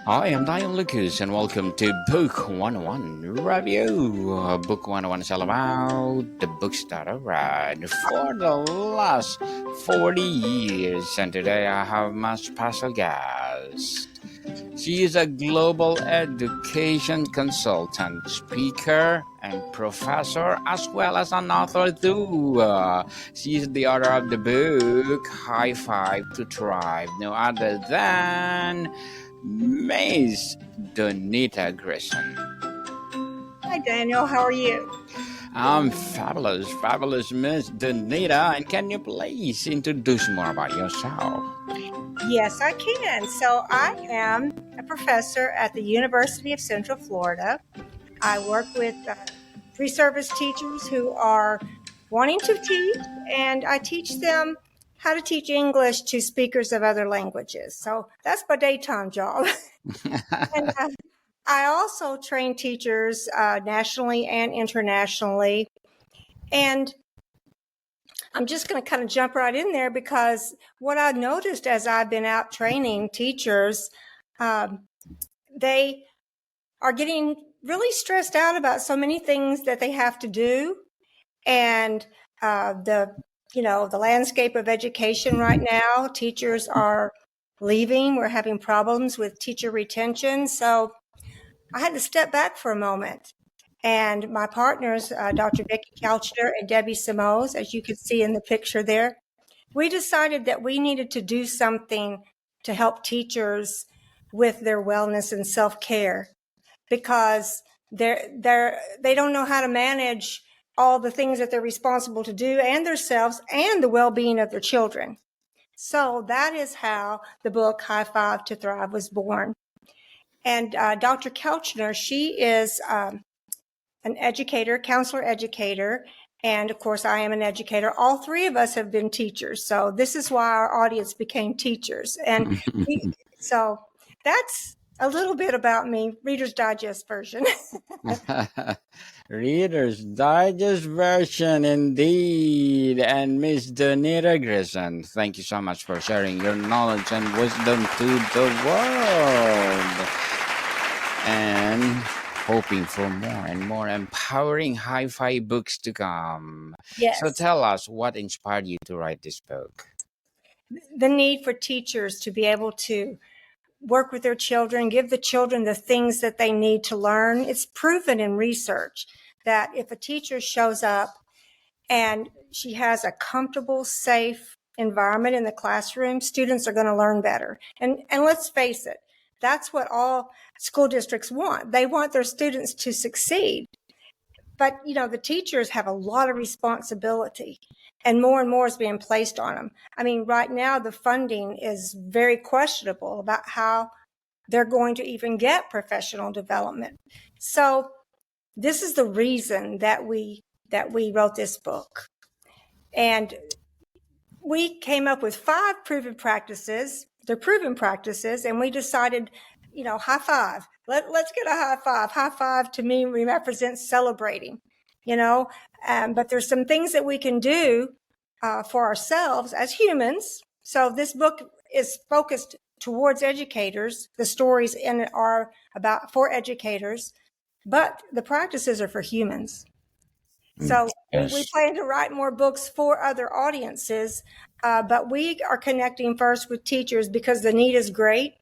Hi, I'm Diane Lucas, and welcome to Book 101 Review. Book 101 is all about the books that I read for the last 40 years. And today I have my special guest. She is a global education consultant, speaker, and professor, as well as an author too. She is the author of the book High Five to Thrive, no other than Miss Donita Grissom. Hi, Daniel. How are you? I'm fabulous Miss Donita. And can you please introduce more about yourself? Yes, I can. So, I am a professor at the University of Central Florida. I work with pre-service teachers who are wanting to teach, and I teach them how to teach English to speakers of other languages. So, that's my daytime job. And I also train teachers nationally and internationally. And I'm just going to kind of jump right in there because what I noticed as I've been out training teachers, they are getting really stressed out about so many things that they have to do, and the landscape of education right now. Teachers are leaving. We're having problems with teacher retention, so I had to step back for a moment. And my partners, Dr. Vicki Couchner and Debbie Simoes, as you can see in the picture there, we decided that we needed to do something to help teachers with their wellness and self-care because they don't know how to manage all the things that they're responsible to do and themselves and the well-being of their children. So that is how the book High Five to Thrive was born. And Dr. Couchner, she is an educator, counselor educator, and of course, I am an educator. All three of us have been teachers. So this is why our audience became teachers. And so that's a little bit about me, Reader's Digest version. Reader's Digest version, indeed. And Miss Donita Grissom, thank you so much for sharing your knowledge and wisdom to the world. And hoping for more and more empowering hi-fi books to come. Yes. So tell us, what inspired you to write this book? The need for teachers to be able to work with their children, give the children the things that they need to learn. It's proven in research that if a teacher shows up and she has a comfortable, safe environment in the classroom, students are going to learn better. And let's face it, that's what all school districts want. They want their students to succeed. But, the teachers have a lot of responsibility, and more is being placed on them. I mean, right now, the funding is very questionable about how they're going to even get professional development. So this is the reason that we wrote this book. And we came up with 5 proven practices. They're proven practices, and we decided, high five. Let's get a high five. High five to me represents celebrating, but there's some things that we can do for ourselves as humans. So this book is focused towards educators. The stories in it are about for educators, but the practices are for humans. So Yes. we plan to write more books for other audiences, but we are connecting first with teachers because the need is great.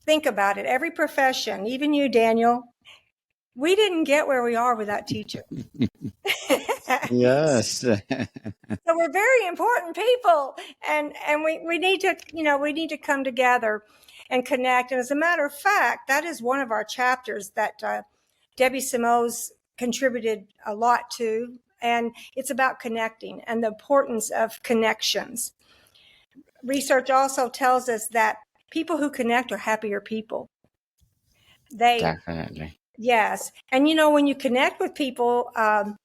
Think about it. Every profession, even you, Daniel, we didn't get where we are without teachers. Yes. So we're very important people, and we need to come together and connect. And as a matter of fact, that is one of our chapters that Debbie Simoes contributed a lot to, and it's about connecting and the importance of connections. Research also tells us that people who connect are happier people. Definitely. Yes. And when you connect with people, our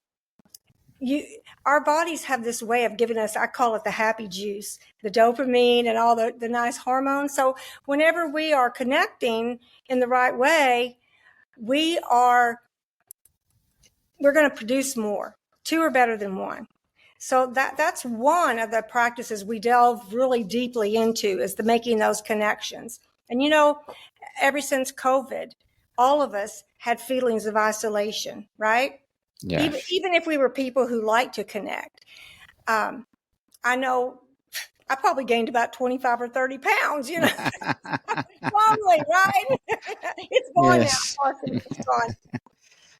bodies have this way of giving us, I call it the happy juice, the dopamine and all the nice hormones. So whenever we are connecting in the right way, we're going to produce more. 2 are better than 1. So that's one of the practices we delve really deeply into, is the making those connections. And ever since COVID, all of us had feelings of isolation, right? Yes. Even if we were people who like to connect. I know I probably gained about 25 or 30 pounds, slowly, right? It's gone now. Yes. Partially, it's gone.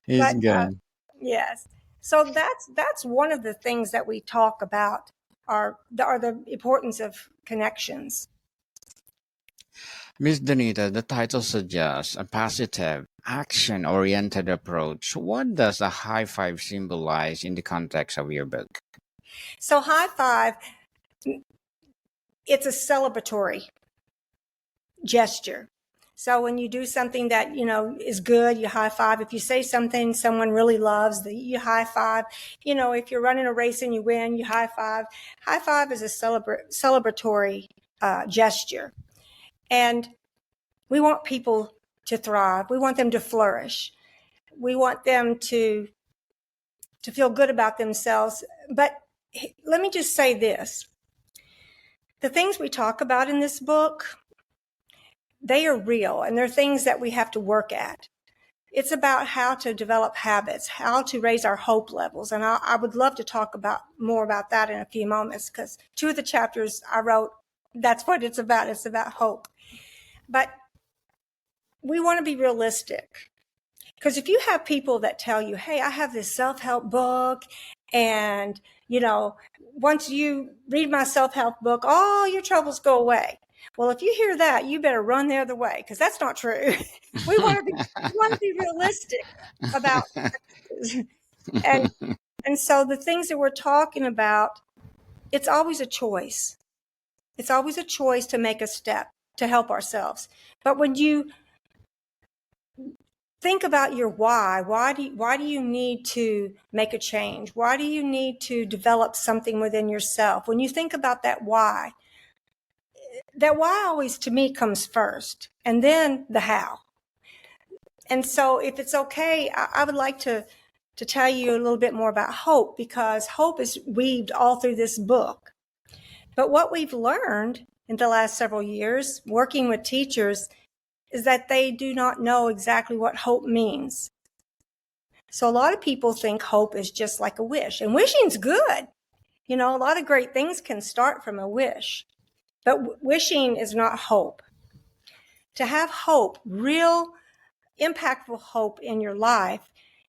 He's But good. yes. So that's one of the things that we talk about are the importance of connections. Miss Donita, the title suggests a positive, action oriented approach. What does a high five symbolize in the context of your book? So high five, it's a celebratory gesture. So when you do something that, is good, you high five. If you say something someone really loves, you high five. If you're running a race and you win, you high five. High five is a celebratory gesture. And we want people to thrive. We want them to flourish. We want them to feel good about themselves. But let me just say this. The things we talk about in this book, they are real, and they're things that we have to work at. It's about how to develop habits, how to raise our hope levels. And I would love to talk more about that in a few moments, because 2 of the chapters I wrote, that's what it's about. It's about hope. But we want to be realistic. Because if you have people that tell you, hey, I have this self-help book, and, once you read my self-help book, all your troubles go away. Well, if you hear that, you better run the other way, because that's not true. we want to be realistic about and so the things that we're talking about, it's always a choice. It's always a choice to make a step to help ourselves. But when you think about your why do you need to make a change? Why do you need to develop something within yourself? When you think about that why always to me comes first, and then the how. And so if it's okay, I would like to tell you a little bit more about hope, because hope is weaved all through this book. But what we've learned in the last several years working with teachers is that they do not know exactly what hope means. So a lot of people think hope is just like a wish, and wishing's good. A lot of great things can start from a wish, but wishing is not hope. To have hope, real impactful hope in your life,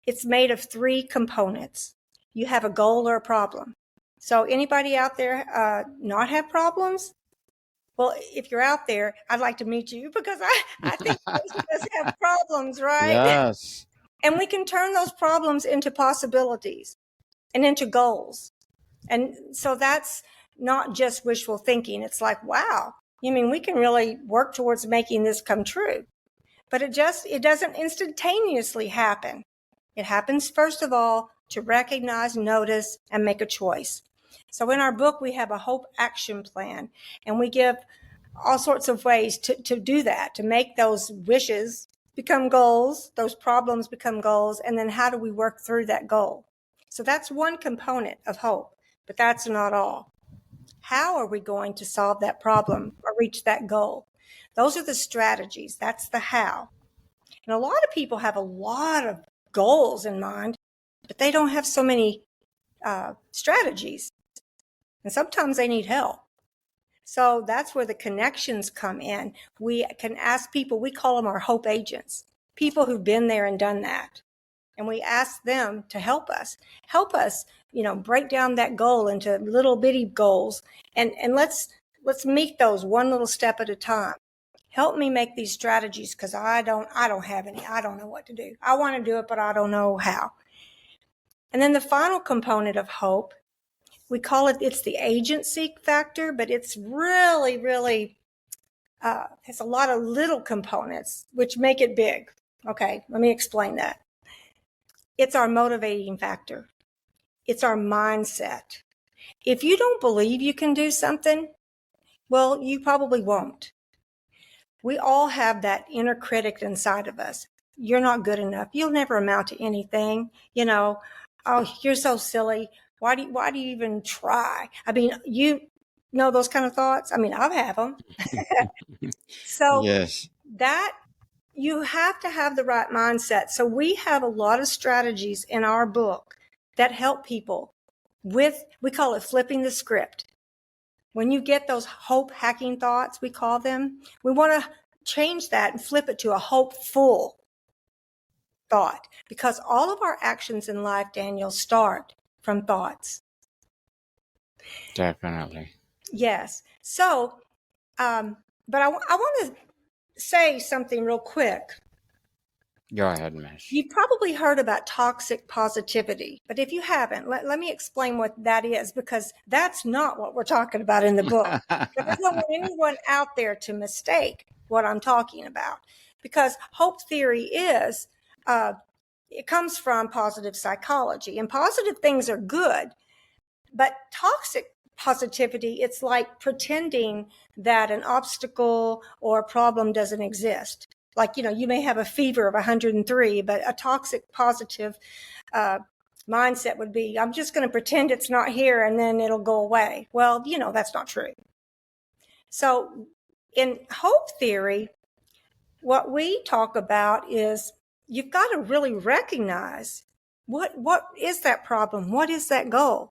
it's made of 3 components. You have a goal or a problem. So anybody out there not have problems? Well, if you're out there, I'd like to meet you, because I think most of us have problems, right? Yes. And we can turn those problems into possibilities and into goals. And so that's not just wishful thinking. It's like, wow, we can really work towards making this come true. But it doesn't instantaneously happen. It happens, first of all, to recognize, notice, and make a choice. So in our book, we have a hope action plan, and we give all sorts of ways to do that, to make those wishes become goals, those problems become goals, and then how do we work through that goal? So that's one component of hope, but that's not all. How are we going to solve that problem or reach that goal? Those are the strategies. That's the how. And a lot of people have a lot of goals in mind, but they don't have so many strategies. And sometimes they need help. So that's where the connections come in. We can ask people, we call them our hope agents, people who've been there and done that. And we ask them to help us, break down that goal into little bitty goals. And let's meet those one little step at a time. Help me make these strategies, because I don't have any. I don't know what to do. I want to do it, but I don't know how. And then the final component of hope, we call it's the agency factor, but it's really, really, it's a lot of little components which make it big. Okay, let me explain that. It's our motivating factor. It's our mindset. If you don't believe you can do something, well, you probably won't. We all have that inner critic inside of us. You're not good enough. You'll never amount to anything. Oh, you're so silly. Why do you even try? know those kind of thoughts? I mean, I have them. So Yes, that you have to have the right mindset. So we have a lot of strategies in our book that help people with, we call it flipping the script. When you get those hope hacking thoughts, we call them, we want to change that and flip it to a hopeful thought, because all of our actions in life, Daniel, start from thoughts. definitely. Yes. So, but I want to say something real quick. Go ahead, Miss. You've probably heard about toxic positivity, but if you haven't, let me explain what that is, because that's not what we're talking about in the book. But I don't want anyone out there to mistake what I'm talking about, because hope theory is, it comes from positive psychology, and positive things are good, but toxic positivity, it's like pretending that an obstacle or a problem doesn't exist. Like, you may have a fever of 103, but a toxic positive mindset would be, I'm just going to pretend it's not here and then it'll go away. Well, that's not true. So in hope theory, what we talk about is you've got to really recognize what is that problem? What is that goal?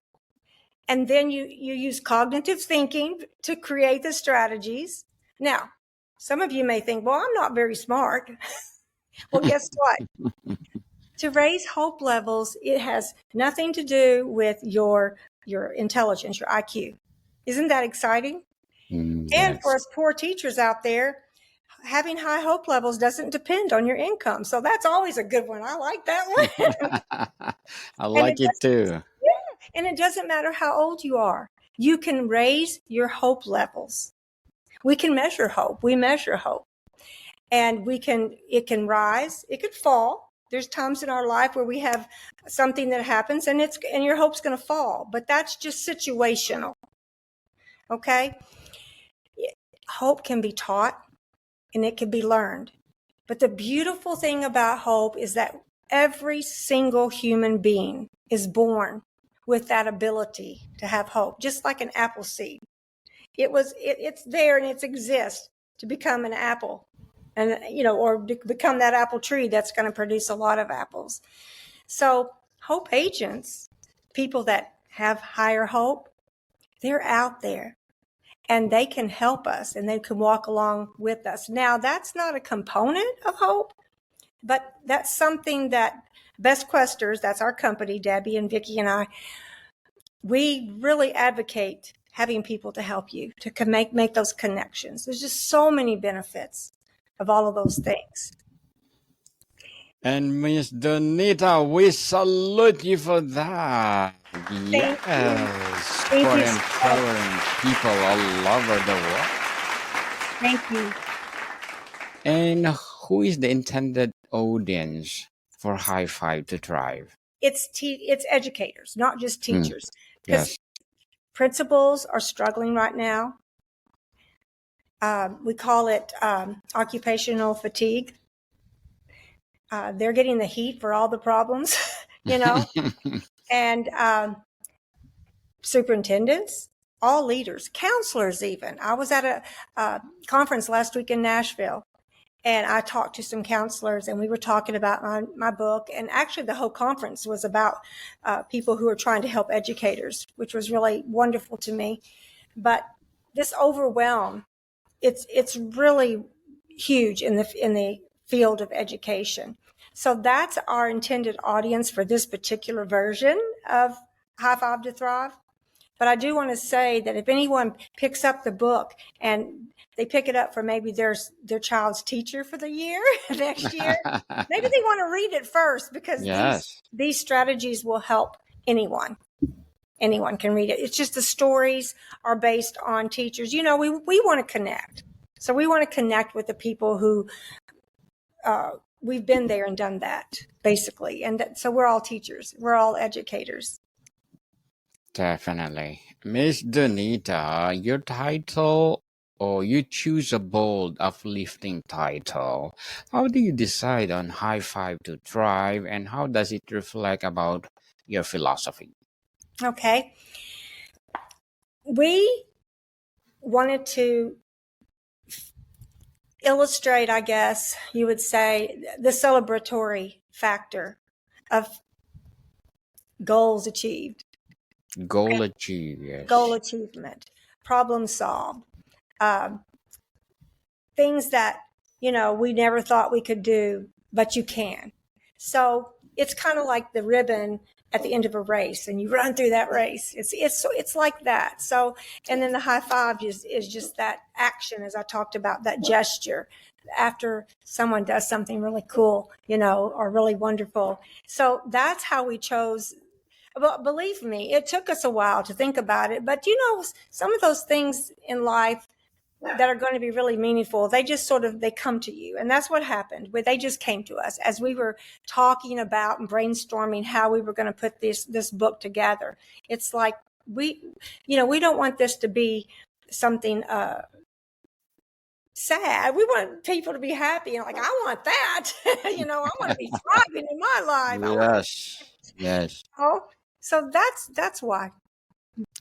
And then you use cognitive thinking to create the strategies. Now, some of you may think, well, I'm not very smart. Well, guess what? To raise hope levels, it has nothing to do with your intelligence, your IQ. Isn't that exciting? And for Yes. us poor teachers out there, having high hope levels doesn't depend on your income. So that's always a good one. I like that one. I And like it too. and it doesn't matter how old you are. You can raise your hope levels. We can measure hope. We measure hope. And it can rise, it could fall. There's times in our life where we have something that happens and your hope's going to fall, but that's just situational. Okay? Hope can be taught and it can be learned. But the beautiful thing about hope is that every single human being is born with that ability to have hope, just like an apple seed. It's there and it exists to become an apple, and or become that apple tree that's going to produce a lot of apples. So hope agents, people that have higher hope, they're out there and they can help us and they can walk along with us. Now, that's not a component of hope, but that's something that Best Questers, that's our company, Debbie and Vicki and I, we really advocate having people to help you to make those connections. There's just so many benefits of all of those things. And Miss Donita, we salute you for that. Thank you. Yes, Thank for you. empowering people all over the world. Thank you. And who is the intended audience for High Five to Thrive? It's educators, not just teachers, because Yes. principals are struggling right now. We call it occupational fatigue. They're getting the heat for all the problems, and superintendents, all leaders, counselors even. I was at a conference last week in Nashville, and I talked to some counselors, and we were talking about my book. And actually, the whole conference was about people who are trying to help educators, which was really wonderful to me. But this overwhelm, it's really huge in the field of education. So that's our intended audience for this particular version of High Five to Thrive. But I do want to say that if anyone picks up the book and they pick it up for maybe their child's teacher for the year, next year, maybe they want to read it first, because Yes. these strategies will help anyone. Anyone can read it. It's just the stories are based on teachers. We want to connect. So we want to connect with the people who we've been there and done that, basically. And so we're all teachers. We're all educators. Definitely. Miss Donita, your title, or you choose a bold, uplifting title. How do you decide on High Five to Thrive, and how does it reflect about your philosophy? Okay. We wanted to illustrate, I guess you would say, the celebratory factor of goals achieved, Goal achieved, goal yes. achievement, problem solved, um, things that, we never thought we could do, but you can. So it's kind of like the ribbon at the end of a race, and you run through that race. It's like that. So, and then the high five is just that action, as I talked about, that gesture after someone does something really cool, or really wonderful. So that's how we chose. Well, believe me, it took us a while to think about it, but some of those things in life that are going to be really meaningful, they just they come to you. And that's what happened, where they just came to us as we were talking about and brainstorming how we were going to put this book together. It's like we don't want this to be something sad. We want people to be happy, and like, I want that. I want to be thriving in my life. Yes, yes, So that's why.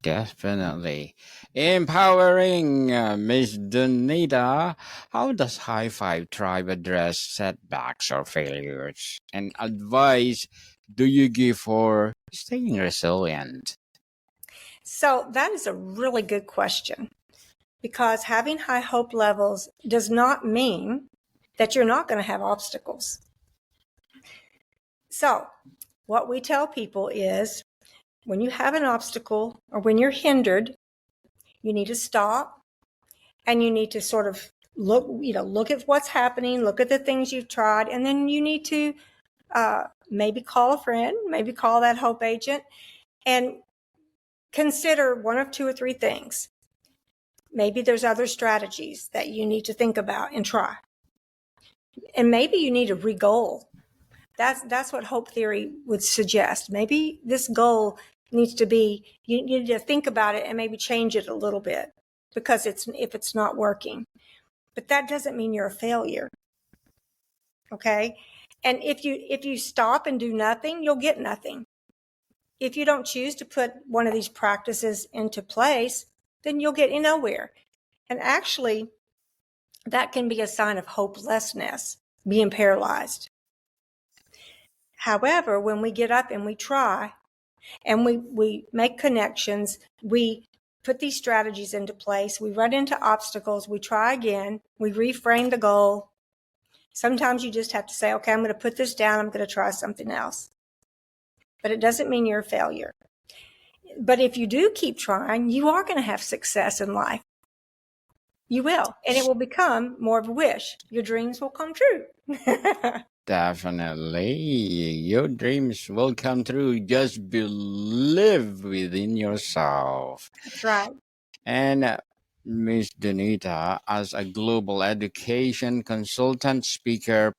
definitely. Empowering Miss Donita. How does High Five Tribe address setbacks or failures? And advice do you give for staying resilient? So that is a really good question, because having high hope levels does not mean that you're not going to have obstacles. So what we tell people is, when you have an obstacle or when you're hindered, you need to stop, and you need to sort of look at what's happening, look at the things you've tried, and then you need to maybe call a friend, maybe call that hope agent, and consider one of two or three things. Maybe there's other strategies that you need to think about and try. And maybe you need to re-goal. That's what hope theory would suggest. Maybe this goal needs to be, you need to think about it and maybe change it a little bit, because if it's not working. But that doesn't mean you're a failure. Okay? And if you stop and do nothing, you'll get nothing. If you don't choose to put one of these practices into place, then you'll get nowhere. And actually, that can be a sign of hopelessness, being paralyzed. However, when we get up and we try, and we make connections, we put these strategies into place, we run into obstacles, we try again, we reframe the goal. Sometimes you just have to say, okay, I'm going to put this down, I'm going to try something else. But it doesn't mean you're a failure. But if you do keep trying, you are going to have success in life. You will. And it will become more of a wish. Your dreams will come true. Definitely. Your dreams will come true. Just believe within yourself. That's right. And Miss Donita, as a global education consultant, speaker,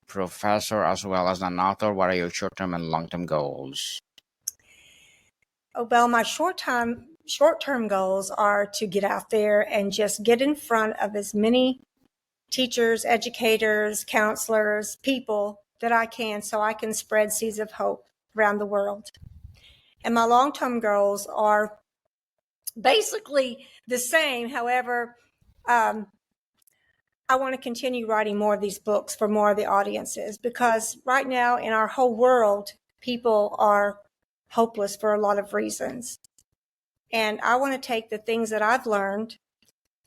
professor, as well as an author, what are your short-term and long-term goals? Oh, well, my short-term goals are to get out there and just get in front of as many teachers, educators, counselors, people that I can, so I can spread seeds of hope around the world. And my long-term goals are basically the same. However, I want to continue writing more of these books for more of the audiences, because right now in our whole world, people are hopeless for a lot of reasons. And I want to take the things that I've learned.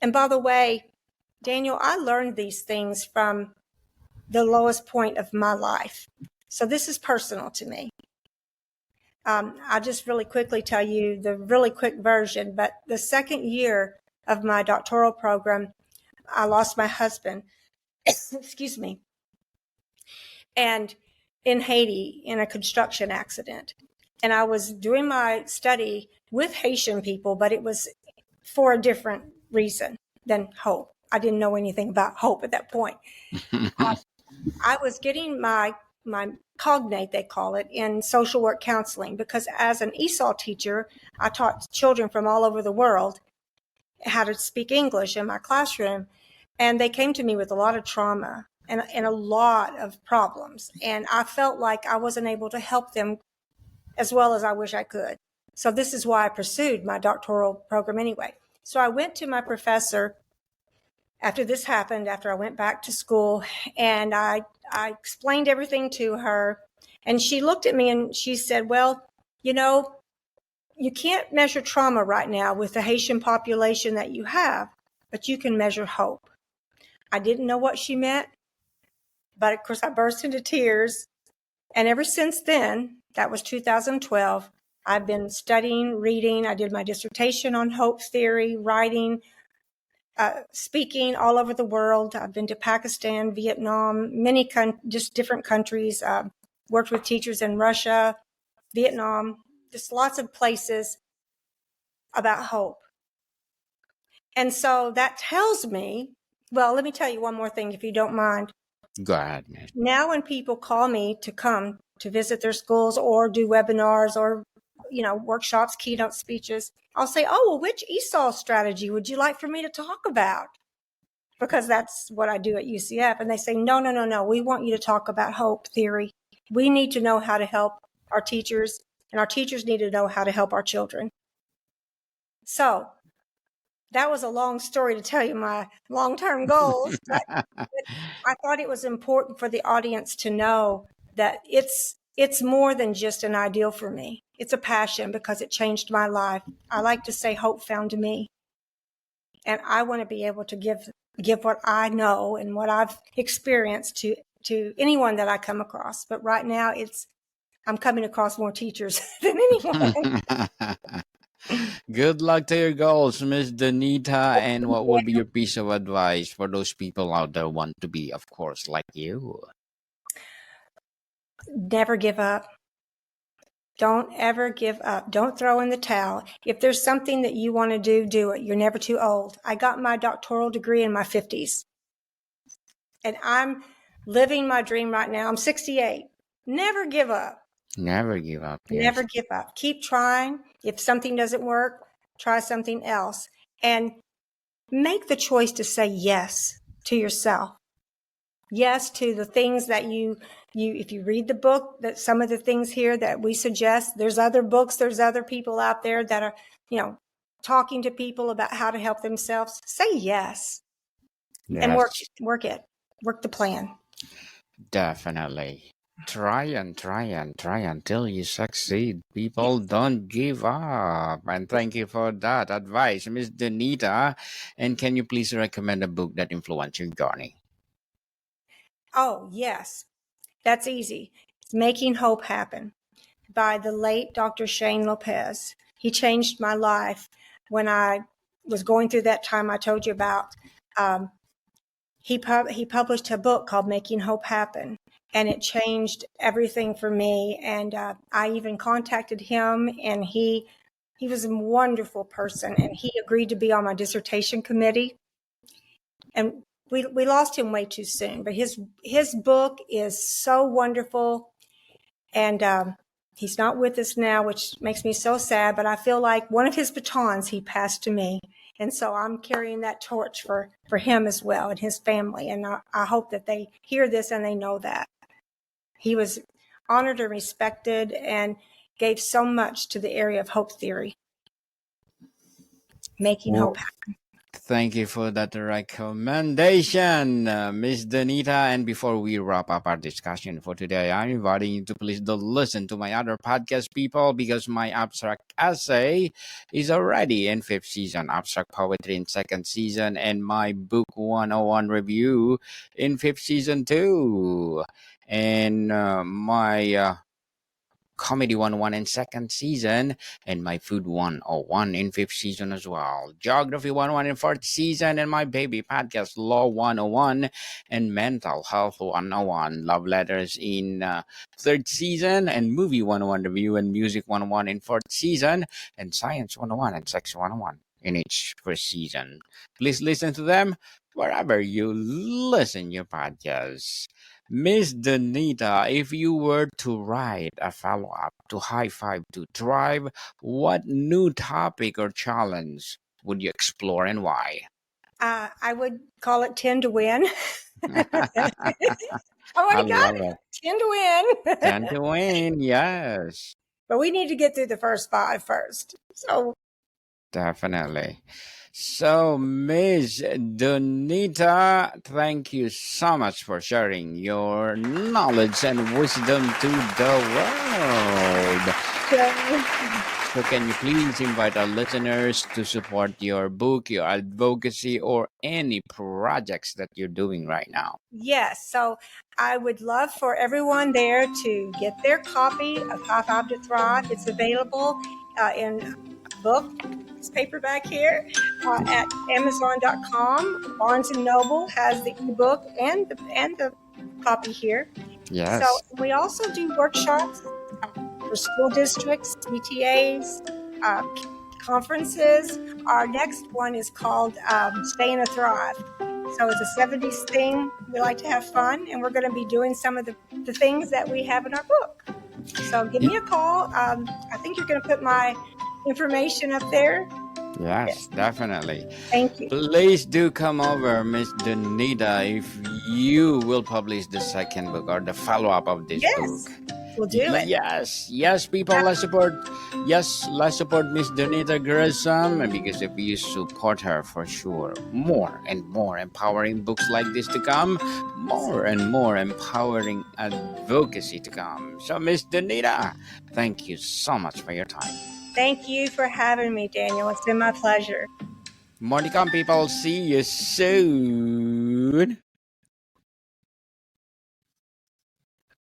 And by the way, Daniel, I learned these things from the lowest point of my life. So this is personal to me. I'll just really quickly tell you the really quick version, but the second year of my doctoral program, I lost my husband, excuse me, and in Haiti in a construction accident. And I was doing my study with Haitian people, but it was for a different reason than hope. I didn't know anything about hope at that point. I was getting my cognate, they call it, in social work counseling, because as an ESOL teacher, I taught children from all over the world how to speak English in my classroom. And they came to me with a lot of trauma and a lot of problems. And I felt like I wasn't able to help them as well as I wish I could. So this is why I pursued my doctoral program anyway. So I went to my professor after this happened, after I went back to school, and I explained everything to her. And she looked at me and she said, well, you know, you can't measure trauma right now with the Haitian population that you have, but you can measure hope. I didn't know what she meant, but of course I burst into tears. And ever since then, that was 2012, I've been studying, reading. I did my dissertation on hope theory, writing, speaking all over the world. I've been to Pakistan, Vietnam, just different countries, worked with teachers in Russia, Vietnam, just lots of places about hope. And so that tells me, well, let me tell you one more thing, if you don't mind. Go ahead, man. Now when people call me to come to visit their schools or do webinars or, workshops, keynote speeches, I'll say, oh, well, which ESOL strategy would you like for me to talk about? Because that's what I do at UCF. And they say, no. We want you to talk about hope theory. We need to know how to help our teachers, and our teachers need to know how to help our children. So that was a long story to tell you my long-term goals, but I thought it was important for the audience to know that it's more than just an ideal for me. It's a passion because it changed my life. I like to say hope found me. And I want to be able to give what I know and what I've experienced to anyone that I come across. But right now I'm coming across more teachers than anyone. Good luck to your goals, Miss Donita. And what would be your piece of advice for those people out there who want to be, of course, like you? Never give up. Don't ever give up. Don't throw in the towel. If there's something that you want to do, do it. You're never too old. I got my doctoral degree in my 50s. And I'm living my dream right now. I'm 68. Never give up. Never give up. Yes. Never give up. Keep trying. If something doesn't work, try something else. And make the choice to say yes to yourself. Yes to the things that you if you read the book, that some of the things here that we suggest, there's other books, there's other people out there that are, talking to people about how to help themselves. Say yes. And work the plan. Definitely. Try until you succeed. People don't give up. And thank you for that advice, Miss Donita. And can you please recommend a book that influenced your journey? Oh, yes. That's easy. It's Making Hope Happen by the late Dr. Shane Lopez. He changed my life when I was going through that time I told you about. He published a book called Making Hope Happen, and it changed everything for me. And I even contacted him, and he was a wonderful person, and he agreed to be on my dissertation committee. And we lost him way too soon, but his book is so wonderful. And he's not with us now, which makes me so sad, but I feel like one of his batons he passed to me. And so I'm carrying that torch for him as well and his family. And I hope that they hear this and they know that. He was honored and respected and gave so much to the area of hope theory. Making hope happen. Thank you for that recommendation, Miss Donita. And before we wrap up our discussion for today, I'm inviting you to please don't listen to my other podcast, people, because my abstract essay is already in 5th season, abstract poetry in 2nd season, and my book 101 review in 5th season too. And my Comedy 101 in 2nd season, and my Food 101 in 5th season as well. Geography 101 in 4th season, and my baby podcast Law 101 and Mental Health 101. Love Letters in 3rd season, and Movie 101 review and Music 101 in 4th season, and Science 101 and Sex 101 in each 1st season. Please listen to them wherever you listen your podcasts. Miss Donita, if you were to write a follow-up to High Five to Thrive, what new topic or challenge would you explore and why? I would call it 10 to win. I already got it. 10 to win. 10 to win, yes. But we need to get through the first 5 first. So Definitely. So, Miss Donita, thank you so much for sharing your knowledge and wisdom to the world. So, So, can you please invite our listeners to support your book, your advocacy, or any projects that you're doing right now? yes. So I would love for everyone there to get their copy of High Five to Thrive. It's available in book, this paperback here, at Amazon.com. Barnes and Noble has the ebook and the copy here. So Yes. we also do workshops for school districts, PTAs, conferences. Our next one is called Stay and Thrive. So it's a 70s thing. We like to have fun, and we're going to be doing some of the things that we have in our book. So give me a call. I think you're going to put my information up there. Yes, Yes. definitely. Thank you. Please do come over, Miss Donita, if you will publish the second book or the follow-up of this book. Yes, we'll do it. Yes, people, let's support. Yes, let's support Miss Donita Grissom, because if you support her, for sure, more and more empowering books like this to come, more and more empowering advocacy to come. So, Miss Donita, thank you so much for your time. Thank you for having me, Daniel. It's been my pleasure. More to come, people. See you soon.